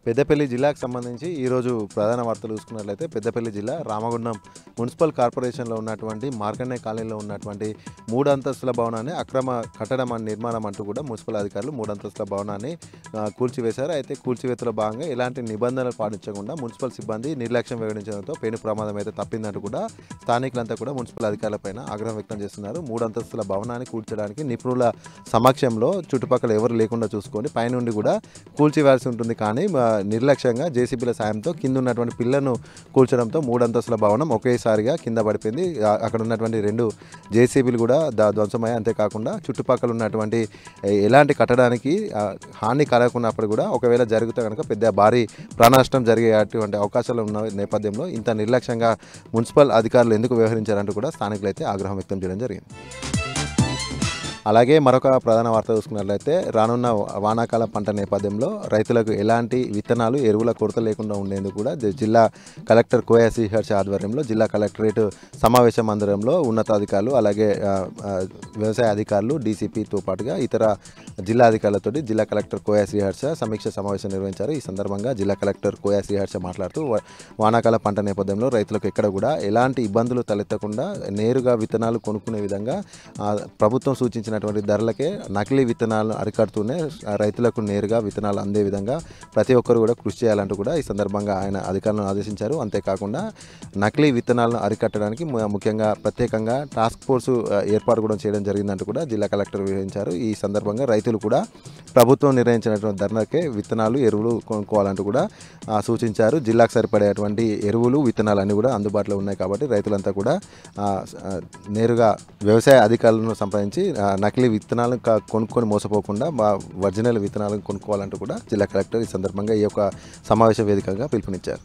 పెద్దపల్లి జిల్లాకు సంబంధించి ఈరోజు ప్రధాన వార్తలు చూసుకున్నట్లయితే పెద్దపల్లి జిల్లా రామగుండం మున్సిపల్ కార్పొరేషన్లో ఉన్నటువంటి మార్కండే కాలనీలో ఉన్నటువంటి 3 అంతస్తుల భవనాన్ని అక్రమ కట్టడం అని నిర్మాణం అంటూ కూడా మున్సిపల్ అధికారులు 3 అంతస్తుల భవనాన్ని కూల్చివేశారు. అయితే కూల్చివేతలో భాగంగా ఎలాంటి నిబంధనలు పాటించకుండా మున్సిపల్ సిబ్బంది నిర్లక్ష్యం వెల్లడించడంతో పెను ప్రమాదం అయితే తప్పిందంటూ కూడా స్థానికులంతా కూడా మున్సిపల్ అధికారులపైన ఆగ్రహం వ్యక్తం చేస్తున్నారు. 3 అంతస్తుల భవనాన్ని కూల్చడానికి నిపుణుల సమక్షంలో చుట్టుపక్కల ఎవరు లేకుండా చూసుకొని పైనుండి కూడా కూల్చివేయాల్సి ఉంటుంది. కానీ నిర్లక్ష్యంగా జేసీబీల సాయంతో కింద ఉన్నటువంటి పిల్లలను కూల్చడంతో 3 అంతస్తుల భవనం ఒకేసారిగా కింద పడిపోయింది. అక్కడ ఉన్నటువంటి 2 జేసీబీలు కూడా ధ్వంసమయ్యాయి. అంతేకాకుండా చుట్టుపక్కల ఉన్నటువంటి ఎలాంటి కట్టడానికి హాని కలగకున్నప్పుడు కూడా ఒకవేళ జరిగితే కనుక పెద్ద భారీ ప్రాణ నష్టం జరిగేటువంటి అవకాశాలు ఉన్న నేపథ్యంలో ఇంత నిర్లక్ష్యంగా మున్సిపల్ అధికారులు ఎందుకు వ్యవహరించారంటూ కూడా స్థానికులు అయితే ఆగ్రహం వ్యక్తం చేయడం జరిగింది. అలాగే మరొక ప్రధాన వార్త చూసుకున్నట్లయితే రానున్న వానాకాల పంట నేపథ్యంలో రైతులకు ఎలాంటి విత్తనాలు ఎరువుల కొరత లేకుండా ఉండేందుకు కూడా జిల్లా కలెక్టర్ కోయా శ్రీహర్ష ఆధ్వర్యంలో జిల్లా కలెక్టరేట్ సమావేశ మందిరంలో ఉన్నతాధికారులు అలాగే వ్యవసాయ అధికారులు డీసీపీతో పాటుగా ఇతర జిల్లా అధికారులతో జిల్లా కలెక్టర్ కోయా శ్రీహర్ష సమీక్ష సమావేశం నిర్వహించారు. ఈ సందర్భంగా జిల్లా కలెక్టర్ కోయా శ్రీహర్ష మాట్లాడుతూ వానాకాల పంట నేపథ్యంలో రైతులకు ఎక్కడ కూడా ఎలాంటి ఇబ్బందులు తలెత్తకుండా నేరుగా విత్తనాలు కొనుక్కునే విధంగా ప్రభుత్వం సూచించిన ధరలకే నకిలీ విత్తనాలను అరికడుతూనే రైతులకు నేరుగా విత్తనాలు అందే విధంగా ప్రతి ఒక్కరు కూడా కృషి చేయాలంటూ కూడా ఈ సందర్భంగా ఆయన అధికారులను ఆదేశించారు. అంతేకాకుండా నకిలీ విత్తనాలను అరికట్టడానికి ముఖ్యంగా ప్రత్యేకంగా టాస్క్ ఫోర్స్ ఏర్పాటు కూడా చేయడం జరిగిందంటూ కూడా జిల్లా కలెక్టర్ వివరించారు. ఈ సందర్భంగా రైతులు కూడా ప్రభుత్వం నిర్ణయించినటువంటి ధరలకే విత్తనాలు ఎరువులు కొనుక్కోవాలంటూ కూడా సూచించారు. జిల్లాకు సరిపడేటువంటి ఎరువులు విత్తనాలు అన్నీ కూడా అందుబాటులో ఉన్నాయి కాబట్టి రైతులంతా కూడా నేరుగా వ్యవసాయ అధికారులను సంప్రదించి నకిలీ విత్తనాలను కొనుక్కొని మోసపోకుండా ఒరిజినల్ విత్తనాలను కొనుక్కోవాలంటూ కూడా జిల్లా కలెక్టర్ ఈ సందర్భంగా ఈ యొక్క సమావేశ వేదికగా పిలుపునిచ్చారు.